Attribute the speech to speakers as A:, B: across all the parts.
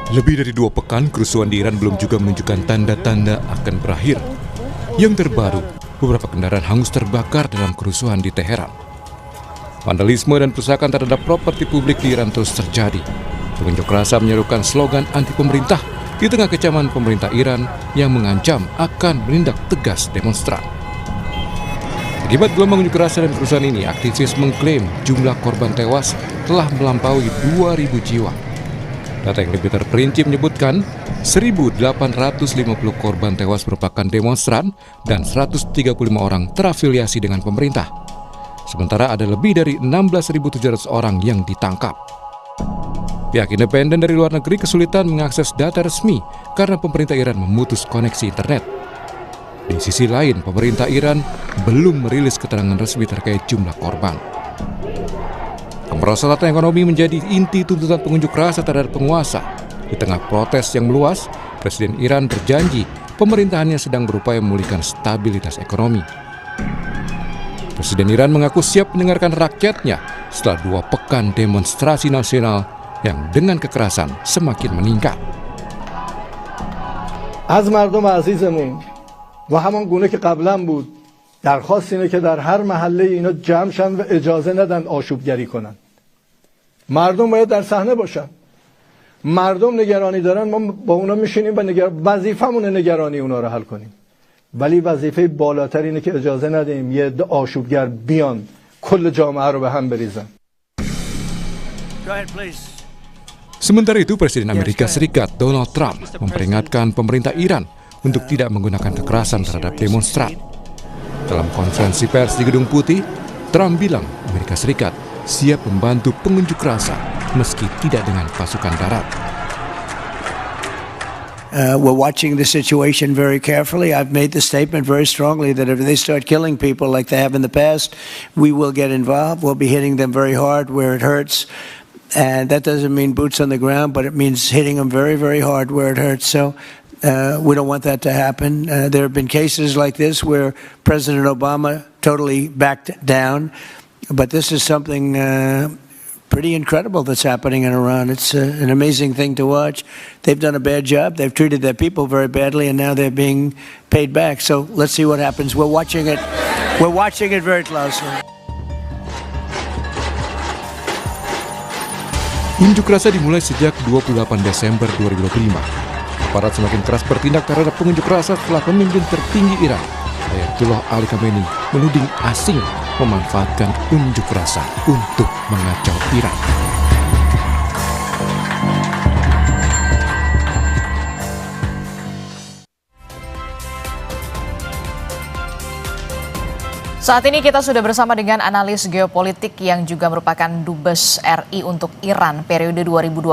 A: Lebih dari 2 pekan, kerusuhan di Iran belum juga menunjukkan tanda-tanda akan berakhir. Yang terbaru, beberapa kendaraan hangus terbakar dalam kerusuhan di Teheran. Vandalisme dan perusakan terhadap properti publik di Iran terus terjadi. Pengunjuk rasa menyerukan slogan anti-pemerintah di tengah kecaman pemerintah Iran yang mengancam akan menindak tegas demonstran. Akibat gelombang unjuk rasa dan kerusuhan ini, aktivis mengklaim jumlah korban tewas telah melampaui 2.000 jiwa. Data yang lebih terperinci menyebutkan 1.850 korban tewas merupakan demonstran dan 135 orang terafiliasi dengan pemerintah. Sementara ada lebih dari 16.700 orang yang ditangkap. Pihak independen dari luar negeri kesulitan mengakses data resmi karena pemerintah Iran memutus koneksi internet. Di sisi lain, pemerintah Iran belum merilis keterangan resmi terkait jumlah korban. Kemerosotan ekonomi menjadi inti tuntutan pengunjuk rasa terhadap penguasa. Di tengah protes yang meluas, Presiden Iran berjanji pemerintahannya sedang berupaya memulihkan stabilitas ekonomi. Presiden Iran mengaku siap mendengarkan rakyatnya setelah 2 pekan demonstrasi nasional yang dengan kekerasan semakin meningkat.
B: Az mardom azizemon و همان گونه که قبلا بود درخواست اینه که در هر محله اینا جمع شن و اجازه ندن آشوبگری کنن. مردم باید در صحنه باشن. مردم نگرانی دارن، ما با اونا میشینیم و وظیفمونه نگرانی اونا رو حل کنیم. ولی وظیفه بالاتر اینه که اجازه ندیم یه عده آشوبگر بیان کل جامعه رو به هم بریزن.
C: Go ahead, please.
A: Sementara itu, Presiden Amerika Serikat Donald Trump memperingatkan pemerintah Iran untuk tidak menggunakan kekerasan terhadap demonstran. Dalam konferensi pers di Gedung Putih, Trump bilang Amerika Serikat siap membantu pengunjuk rasa meski tidak dengan pasukan darat.
D: We're watching the situation very carefully. I've made the statement very strongly that if they start killing people like they have in the past, we will get involved. We'll be hitting them very hard where it hurts. And that doesn't mean boots on the ground, but it means hitting them very, very hard where it hurts. So we don't want that to happen. There have been cases like this where President Obama totally backed down. But this is something pretty incredible that's happening in Iran. It's an amazing thing to watch. They've done a bad job. They've treated their people very badly, and now they're being paid back. So let's see what happens. We're watching it. We're watching it very closely.
A: Unjuk rasa dimulai sejak 28 Desember 2025. Aparat semakin keras bertindak terhadap pengunjuk rasa setelah pemimpin tertinggi Iran, Ayatollah Ali Khamenei, menuding asing memanfaatkan unjuk rasa untuk mengacau Iran.
E: Saat ini kita sudah bersama dengan analis geopolitik yang juga merupakan Dubes RI untuk Iran periode 2012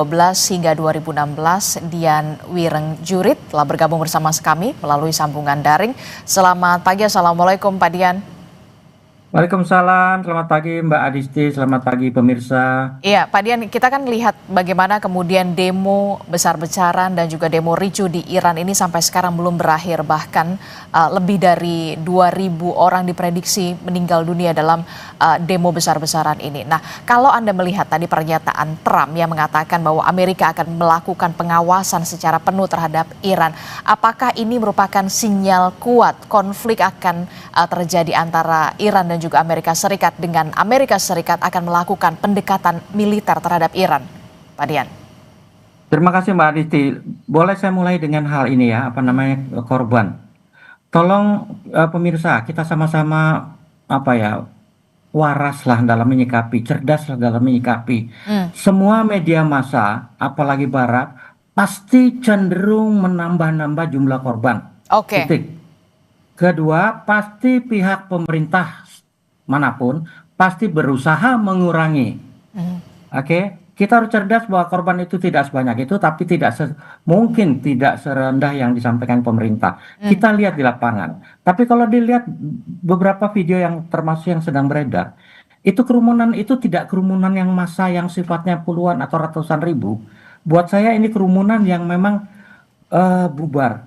E: hingga 2016, Dian Wirengjurit telah bergabung bersama kami melalui sambungan daring. Selamat pagi, Assalamualaikum Pak Dian.
F: Waalaikumsalam, selamat pagi Mbak Adisti, selamat pagi pemirsa.
E: Iya, Pak Dian, kita kan lihat bagaimana kemudian demo besar-besaran dan juga demo ricu di Iran ini sampai sekarang belum berakhir. Bahkan lebih dari 2.000 orang diprediksi meninggal dunia dalam demo besar-besaran ini. Nah, kalau Anda melihat tadi pernyataan Trump yang mengatakan bahwa Amerika akan melakukan pengawasan secara penuh terhadap Iran, apakah ini merupakan sinyal kuat konflik akan terjadi antara Iran dan juga Amerika Serikat, dengan Amerika Serikat akan melakukan pendekatan militer terhadap Iran, Pak Dian?
F: Terima kasih Mbak Adisti. Boleh saya mulai dengan hal ini ya, korban. Tolong pemirsa, kita sama-sama waraslah dalam menyikapi, cerdaslah dalam menyikapi. Semua media massa, apalagi Barat, pasti cenderung menambah-nambah jumlah korban.
E: Oke.
F: Titik. Kedua, pasti pihak pemerintah manapun pasti berusaha mengurangi. Oke, kita harus cerdas bahwa korban itu tidak sebanyak itu, tapi mungkin tidak serendah yang disampaikan pemerintah. Kita lihat di lapangan. Tapi kalau dilihat beberapa video yang termasuk yang sedang beredar, itu kerumunan itu tidak kerumunan yang massa yang sifatnya puluhan atau ratusan ribu. Buat saya ini kerumunan yang memang bubar.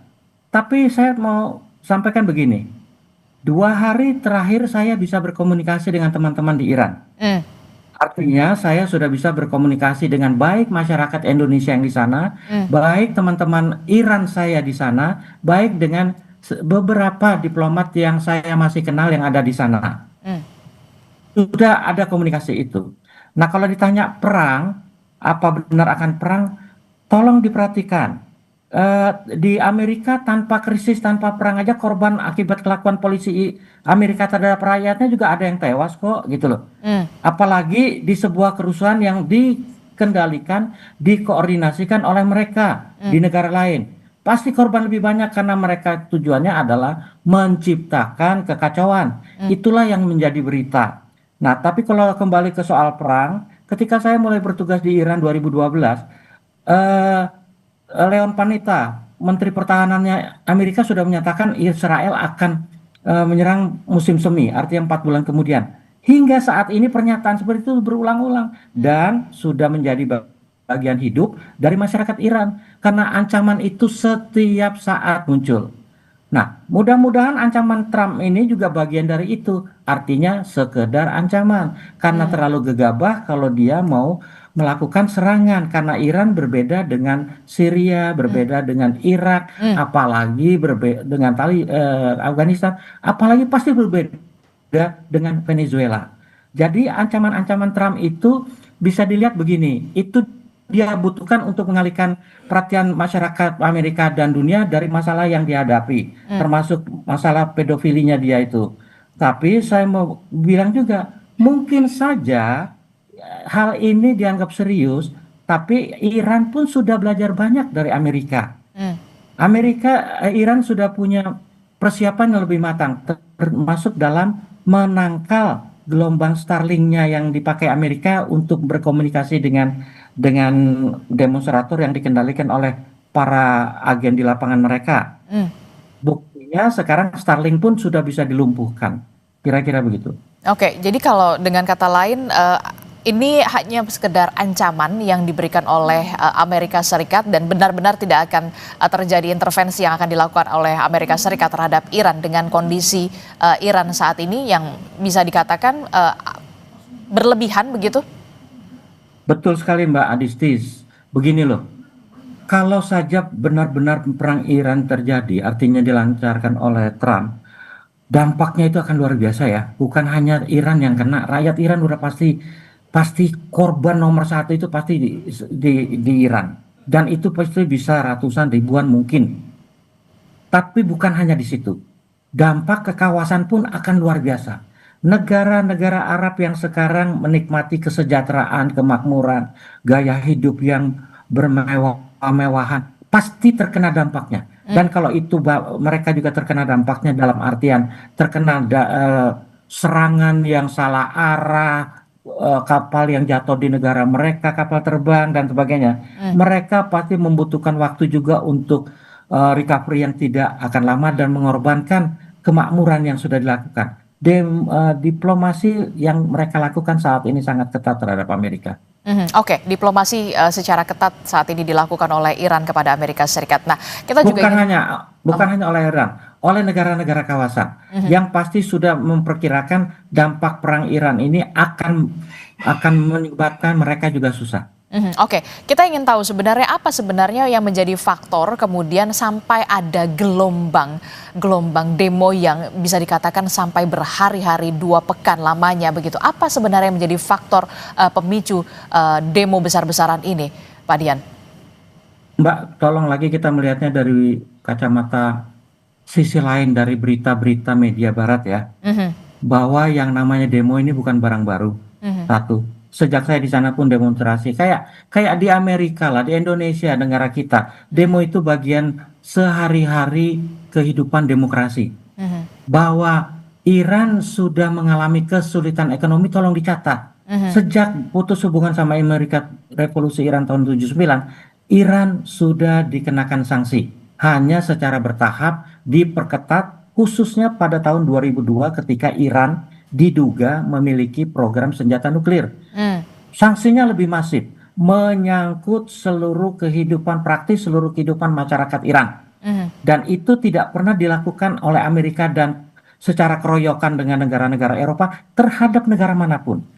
F: Tapi saya mau sampaikan begini. 2 hari terakhir saya bisa berkomunikasi dengan teman-teman di Iran. Artinya saya sudah bisa berkomunikasi dengan baik masyarakat Indonesia yang di sana, baik teman-teman Iran saya di sana, baik dengan beberapa diplomat yang saya masih kenal yang ada di sana.
E: Hmm.
F: Sudah ada komunikasi itu. Nah, kalau ditanya perang, apa benar akan perang? Tolong diperhatikan. Di Amerika tanpa krisis, tanpa perang aja korban akibat kelakuan polisi Amerika terhadap rakyatnya juga ada yang tewas kok, gitu loh. Apalagi di sebuah kerusuhan yang dikendalikan, dikoordinasikan oleh mereka di negara lain. Pasti korban lebih banyak karena mereka tujuannya adalah menciptakan kekacauan. Itulah yang menjadi berita. Nah, tapi kalau kembali ke soal perang, ketika saya mulai bertugas di Iran 2012, Leon Panetta, Menteri Pertahanannya Amerika sudah menyatakan Israel akan menyerang musim semi, artinya 4 bulan kemudian. Hingga saat ini pernyataan seperti itu berulang-ulang dan sudah menjadi bagian hidup dari masyarakat Iran karena ancaman itu setiap saat muncul. Nah, mudah-mudahan ancaman Trump ini juga bagian dari itu. Artinya sekedar ancaman karena terlalu gegabah kalau dia mau melakukan serangan karena Iran berbeda dengan Syria, berbeda dengan Irak, apalagi dengan Afghanistan, apalagi pasti berbeda dengan Venezuela. Jadi ancaman-ancaman Trump itu bisa dilihat begini, itu dia butuhkan untuk mengalihkan perhatian masyarakat Amerika dan dunia dari masalah yang dihadapi, termasuk masalah pedofilinya dia itu. Tapi saya mau bilang juga, mungkin saja hal ini dianggap serius, tapi Iran pun sudah belajar banyak dari Amerika. Iran sudah punya persiapan yang lebih matang, termasuk dalam menangkal gelombang Starlink-nya yang dipakai Amerika untuk berkomunikasi dengan demonstrator yang dikendalikan oleh para agen di lapangan mereka. Buktinya sekarang Starlink pun sudah bisa dilumpuhkan. Kira-kira begitu.
E: Oke, jadi kalau dengan kata lain, ini hanya sekedar ancaman yang diberikan oleh Amerika Serikat dan benar-benar tidak akan terjadi intervensi yang akan dilakukan oleh Amerika Serikat terhadap Iran dengan kondisi Iran saat ini yang bisa dikatakan berlebihan begitu?
F: Betul sekali Mbak Adistis. Begini loh, kalau saja benar-benar perang Iran terjadi, artinya dilancarkan oleh Trump, dampaknya itu akan luar biasa ya. Bukan hanya Iran yang kena, rakyat Iran udah pasti korban nomor satu itu pasti di Iran. Dan itu pasti bisa ratusan ribuan mungkin. Tapi bukan hanya di situ. Dampak ke kawasan pun akan luar biasa. Negara-negara Arab yang sekarang menikmati kesejahteraan, kemakmuran, gaya hidup yang bermewah-mewahan, pasti terkena dampaknya. Dan kalau itu mereka juga terkena dampaknya dalam artian terkena serangan yang salah arah, kapal yang jatuh di negara mereka, kapal terbang dan sebagainya. Mereka pasti membutuhkan waktu juga untuk recovery yang tidak akan lama dan mengorbankan kemakmuran yang sudah dilakukan. Diplomasi yang mereka lakukan saat ini sangat ketat terhadap Amerika.
E: Oke, diplomasi secara ketat saat ini dilakukan oleh Iran kepada Amerika Serikat. Nah, kita juga
F: bukan hanya oleh Iran, oleh negara-negara kawasan yang pasti sudah memperkirakan dampak perang Iran ini akan menyebabkan mereka juga susah.
E: Oke, kita ingin tahu apa sebenarnya yang menjadi faktor kemudian sampai ada gelombang demo yang bisa dikatakan sampai berhari-hari 2 pekan lamanya begitu. Apa sebenarnya yang menjadi faktor pemicu demo besar-besaran ini, Pak Dian?
F: Mbak, tolong lagi kita melihatnya dari kacamata sisi lain dari berita-berita media barat ya. Bahwa yang namanya demo ini bukan barang baru. Satu. Sejak saya di sana pun demonstrasi kayak di Amerika lah, di Indonesia negara kita, demo itu bagian sehari-hari kehidupan demokrasi. Bahwa Iran sudah mengalami kesulitan ekonomi, tolong dicatat. Sejak putus hubungan sama Amerika, revolusi Iran tahun 79, Iran sudah dikenakan sanksi, hanya secara bertahap diperketat, khususnya pada tahun 2002 ketika Iran diduga memiliki program senjata nuklir. Sanksinya lebih masif, menyangkut seluruh kehidupan praktis, seluruh kehidupan masyarakat Iran. Dan itu tidak pernah dilakukan oleh Amerika dan secara keroyokan dengan negara-negara Eropa terhadap negara manapun.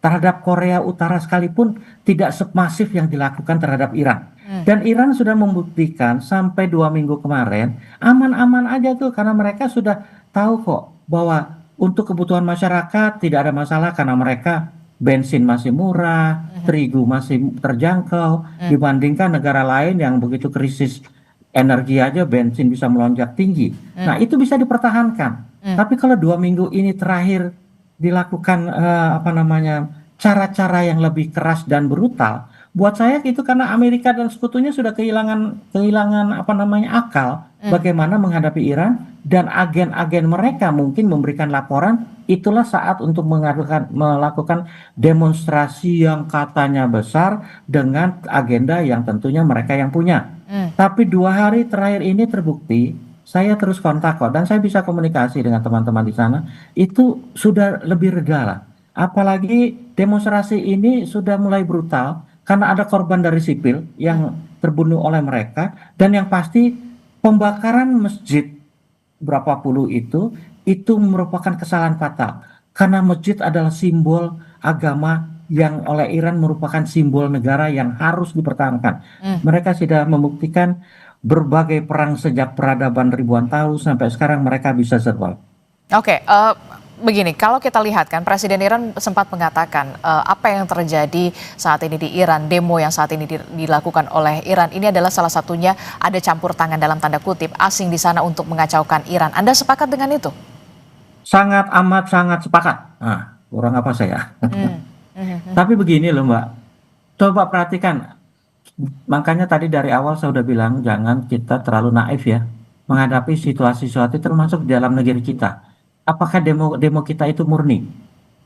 F: terhadap Korea Utara sekalipun tidak semasif yang dilakukan terhadap Iran. Dan Iran sudah membuktikan sampai 2 minggu kemarin aman-aman aja tuh, karena mereka sudah tahu kok bahwa untuk kebutuhan masyarakat tidak ada masalah, karena mereka bensin masih murah, terigu masih terjangkau dibandingkan negara lain yang begitu krisis energi aja bensin bisa melonjak tinggi. Nah, itu bisa dipertahankan. Tapi kalau 2 minggu ini terakhir dilakukan cara-cara yang lebih keras dan brutal, buat saya itu karena Amerika dan sekutunya sudah kehilangan akal bagaimana menghadapi Iran, dan agen-agen mereka mungkin memberikan laporan itulah saat untuk melakukan demonstrasi yang katanya besar dengan agenda yang tentunya mereka yang punya. Tapi 2 hari terakhir ini terbukti, saya terus kontak kok, dan saya bisa komunikasi dengan teman-teman di sana, itu sudah lebih reda lah. Apalagi demonstrasi ini sudah mulai brutal, karena ada korban dari sipil yang terbunuh oleh mereka, dan yang pasti pembakaran masjid berapa puluh itu merupakan kesalahan fatal. Karena masjid adalah simbol agama yang oleh Iran merupakan simbol negara yang harus dipertahankan. Mereka sudah membuktikan berbagai perang sejak peradaban ribuan tahun sampai sekarang mereka bisa survive.
E: Oke, begini, kalau kita lihat kan Presiden Iran sempat mengatakan apa yang terjadi saat ini di Iran, demo yang saat ini dilakukan oleh Iran ini adalah salah satunya ada campur tangan dalam tanda kutip asing di sana untuk mengacaukan Iran. Anda sepakat dengan itu?
F: Sangat amat sangat sepakat. Nah, kurang apa saya? Tapi begini loh Mbak, coba perhatikan. Makanya tadi dari awal saya udah bilang jangan kita terlalu naif ya menghadapi situasi-situasi termasuk di dalam negeri kita. Apakah demo kita itu murni?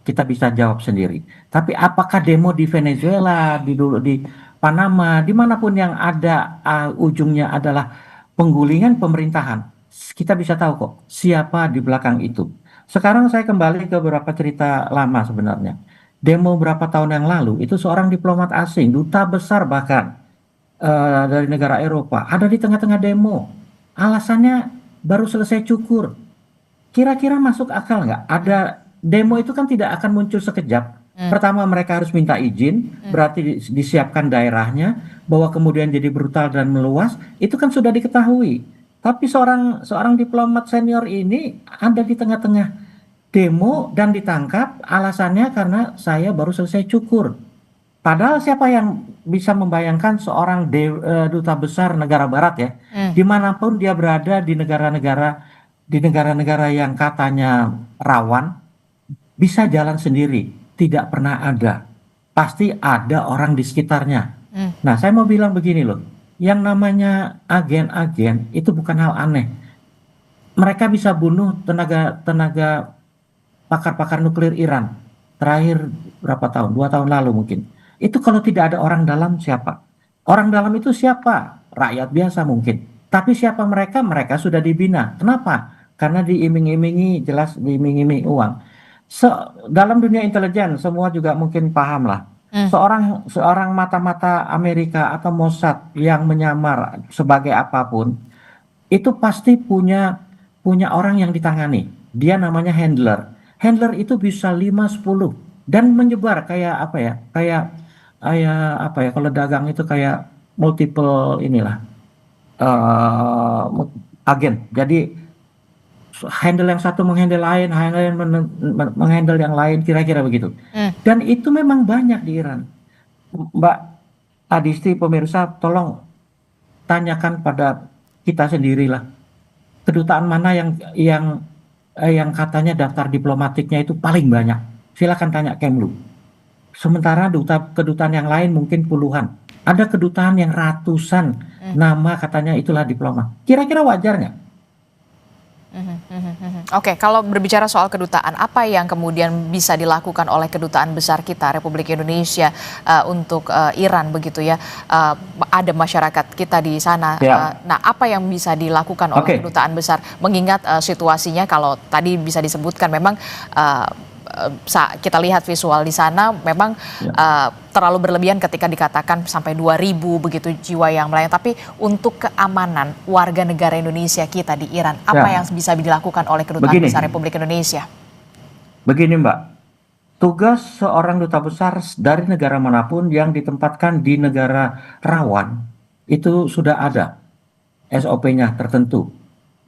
F: Kita bisa jawab sendiri. Tapi apakah demo di Venezuela, di Panama, dimanapun yang ada ujungnya adalah penggulingan pemerintahan, kita bisa tahu kok siapa di belakang itu. Sekarang saya kembali ke beberapa cerita lama sebenarnya. Demo berapa tahun yang lalu itu seorang diplomat asing, duta besar bahkan dari negara Eropa ada di tengah-tengah demo. Alasannya baru selesai cukur. Kira-kira masuk akal nggak? Ada demo itu kan tidak akan muncul sekejap. Pertama mereka harus minta izin, berarti disiapkan daerahnya, bahwa kemudian jadi brutal dan meluas, itu kan sudah diketahui. Tapi seorang diplomat senior ini ada di tengah-tengah demo dan ditangkap, alasannya karena saya baru selesai cukur. Padahal siapa yang bisa membayangkan seorang duta besar negara barat ya, dimanapun dia berada di negara-negara yang katanya rawan, bisa jalan sendiri, tidak pernah ada. Pasti ada orang di sekitarnya. Nah, saya mau bilang begini loh, yang namanya agen-agen itu bukan hal aneh. Mereka bisa bunuh tenaga pakar-pakar nuklir Iran. Terakhir berapa tahun? 2 tahun lalu mungkin. Itu kalau tidak ada orang dalam siapa? Orang dalam itu siapa? Rakyat biasa mungkin. Tapi siapa mereka? Mereka sudah dibina. Kenapa? Karena diiming-imingi, jelas diiming-imingi uang. Dalam dunia intelijen semua juga mungkin paham lah. Seorang mata-mata Amerika atau Mossad yang menyamar sebagai apapun, itu pasti punya orang yang ditangani. Dia namanya handler. Handler itu bisa 5-10 dan menyebar kayak apa ya? Kalau dagang itu kayak multiple agen. Jadi handle yang satu menghandle lain, menghandle yang lain, kira-kira begitu. Dan itu memang banyak di Iran. Mbak Adisti, pemirsa, tolong tanyakan pada kita sendirilah. Kedutaan mana yang katanya daftar diplomatiknya itu paling banyak? Silakan tanya Kemlu. Sementara kedutaan yang lain mungkin puluhan. Ada kedutaan yang ratusan nama katanya itulah diplomat. Kira-kira wajar nggak?
E: Oke, kalau berbicara soal kedutaan, apa yang kemudian bisa dilakukan oleh kedutaan besar kita Republik Indonesia untuk Iran begitu ya? Ada masyarakat kita di sana. Nah, apa yang bisa dilakukan oleh kedutaan besar? Mengingat situasinya, kalau tadi bisa disebutkan memang kita lihat visual di sana memang terlalu berlebihan ketika dikatakan sampai 2.000 begitu jiwa yang melayang. Tapi untuk keamanan warga negara Indonesia kita di Iran, apa yang bisa dilakukan oleh kedutaan besar Republik Indonesia?
F: Begini Mbak, tugas seorang duta besar dari negara manapun yang ditempatkan di negara rawan itu sudah ada SOP-nya tertentu.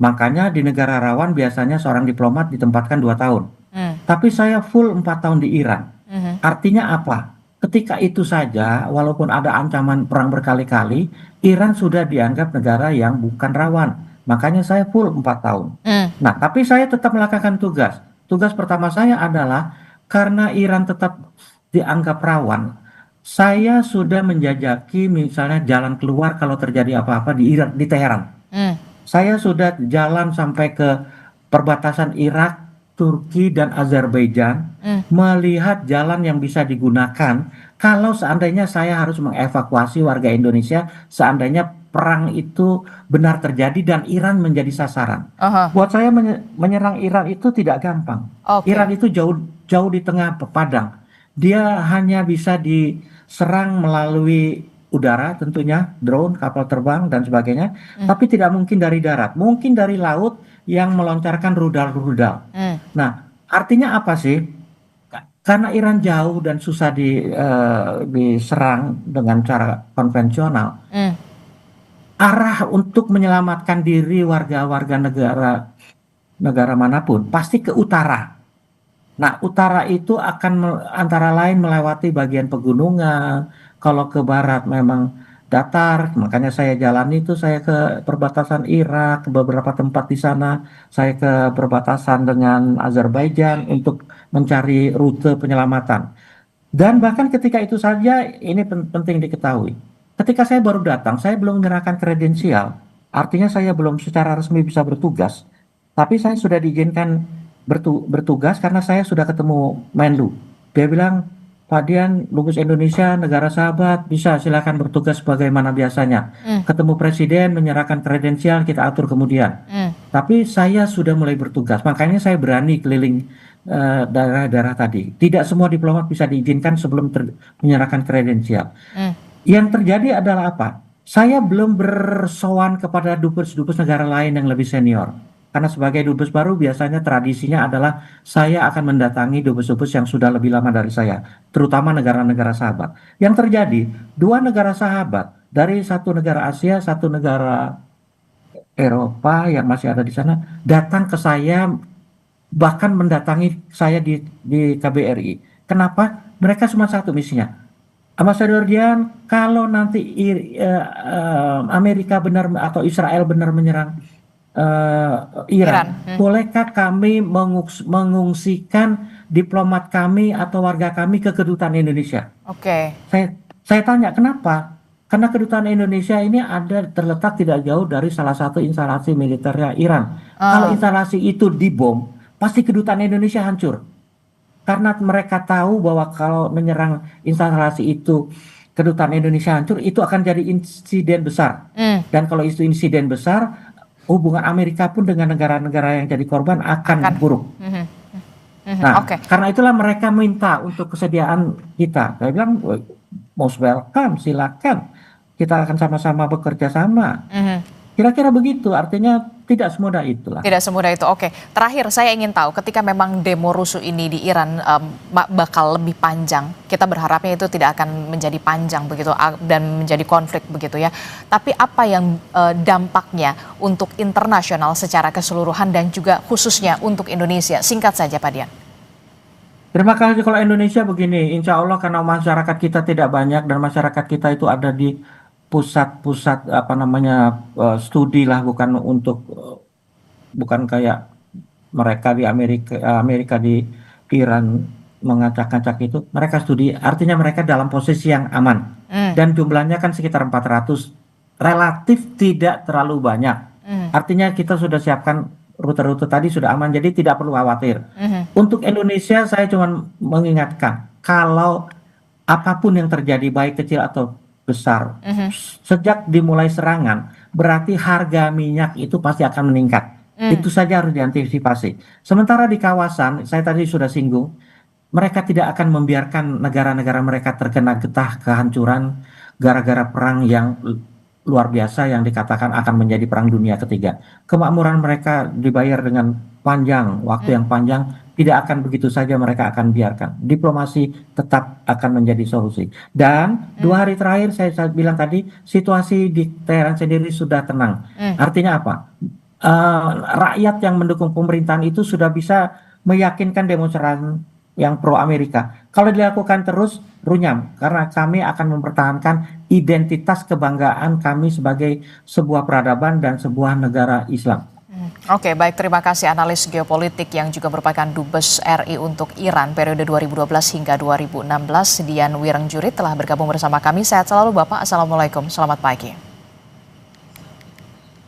F: Makanya di negara rawan biasanya seorang diplomat ditempatkan 2 tahun. Tapi saya full 4 tahun di Iran. Artinya apa? Ketika itu saja, walaupun ada ancaman perang berkali-kali, Iran sudah dianggap negara yang bukan rawan. Makanya saya full 4 tahun. Nah, tapi saya tetap melakukan tugas. Tugas pertama saya adalah karena Iran tetap dianggap rawan, saya sudah menjajaki misalnya jalan keluar kalau terjadi apa-apa di Iran, di Teheran. Saya sudah jalan sampai ke perbatasan Irak, Turki, dan Azerbaijan, melihat jalan yang bisa digunakan kalau seandainya saya harus mengevakuasi warga Indonesia, seandainya perang itu benar terjadi dan Iran menjadi sasaran. Buat saya menyerang Iran itu tidak gampang. Iran itu jauh di tengah padang. Dia hanya bisa diserang melalui udara tentunya, drone, kapal terbang, dan sebagainya. Tapi tidak mungkin dari darat. Mungkin dari laut yang melontarkan rudal-rudal. Nah, artinya apa sih? Karena Iran jauh dan susah diserang dengan cara konvensional. Arah untuk menyelamatkan diri warga-warga negara manapun pasti ke utara. Nah, utara itu akan antara lain melewati bagian pegunungan. Kalau ke barat memang datar, makanya saya jalan itu, saya ke perbatasan Irak, ke beberapa tempat di sana, saya ke perbatasan dengan Azerbaijan untuk mencari rute penyelamatan. Dan bahkan ketika itu saja, ini penting diketahui. Ketika saya baru datang, saya belum menyerahkan kredensial, artinya saya belum secara resmi bisa bertugas, tapi saya sudah diizinkan bertugas karena saya sudah ketemu Menlu. Dia bilang, Pak Dian, lupus Indonesia, negara sahabat, bisa silakan bertugas sebagaimana biasanya. Ketemu Presiden, menyerahkan kredensial, kita atur kemudian. Tapi saya sudah mulai bertugas, makanya saya berani keliling daerah-daerah tadi. Tidak semua diplomat bisa diizinkan sebelum menyerahkan kredensial. Yang terjadi adalah apa? Saya belum bersowan kepada dubes-dubes negara lain yang lebih senior. Karena sebagai dubes baru biasanya tradisinya adalah saya akan mendatangi dubes-dubes yang sudah lebih lama dari saya, terutama negara-negara sahabat. Yang terjadi, 2 negara sahabat dari satu negara Asia, satu negara Eropa yang masih ada di sana, datang ke saya, bahkan mendatangi saya di KBRI. Kenapa? Mereka cuma satu misinya. Ambassador Dian, kalau nanti Amerika benar atau Israel benar menyerang Iran. Bolehkah kami mengungsikan diplomat kami atau warga kami ke kedutaan Indonesia? Saya tanya kenapa? Karena kedutaan Indonesia ini terletak tidak jauh dari salah satu instalasi militernya Iran. Kalau instalasi itu dibom, pasti kedutaan Indonesia hancur. Karena mereka tahu bahwa kalau menyerang instalasi itu, kedutaan Indonesia hancur, itu akan jadi insiden besar. Dan kalau itu insiden besar, hubungan Amerika pun dengan negara-negara yang jadi korban akan buruk. Nah, karena itulah mereka minta untuk kesediaan kita. Saya bilang, most welcome, silakan. Kita akan sama-sama bekerja sama. Kira-kira begitu, artinya tidak semudah itulah. Tidak semudah itu, oke. Terakhir saya ingin tahu, ketika memang demo rusuh ini di Iran bakal lebih panjang, kita berharapnya itu tidak akan menjadi panjang begitu dan menjadi konflik begitu ya. Tapi apa yang dampaknya untuk internasional secara keseluruhan dan juga khususnya untuk Indonesia? Singkat saja Pak Dian. Terima kasih. Kalau Indonesia begini, insya Allah karena masyarakat kita tidak banyak dan masyarakat kita itu ada di pusat-pusat studi lah, bukan kayak mereka di Amerika di Iran mengacak-acak itu. Mereka studi, artinya mereka dalam posisi yang aman. Dan jumlahnya kan sekitar 400, relatif tidak terlalu banyak. Artinya kita sudah siapkan rute-rute tadi sudah aman, jadi tidak perlu khawatir. Untuk Indonesia saya cuma mengingatkan, kalau apapun yang terjadi baik kecil atau besar, sejak dimulai serangan, berarti harga minyak itu pasti akan meningkat. Itu saja harus diantisipasi. Sementara di kawasan, saya tadi sudah singgung, mereka tidak akan membiarkan negara-negara mereka terkena getah kehancuran gara-gara perang yang luar biasa yang dikatakan akan menjadi perang dunia ketiga. Kemakmuran mereka dibayar dengan panjang, waktu yang panjang, tidak akan begitu saja mereka akan biarkan. Diplomasi tetap akan menjadi solusi. Dan 2 hari terakhir saya bilang tadi, situasi di Teheran sendiri sudah tenang. Artinya apa? Rakyat yang mendukung pemerintahan itu sudah bisa meyakinkan demonstran yang pro Amerika. Kalau dilakukan terus, runyam. Karena kami akan mempertahankan identitas kebanggaan kami sebagai sebuah peradaban dan sebuah negara Islam.
E: Oke, baik, terima kasih analis geopolitik yang juga merupakan Dubes RI untuk Iran periode 2012 hingga 2016, Dian Wirengjuri telah bergabung bersama kami. Sehat selalu Bapak, Assalamualaikum, selamat pagi.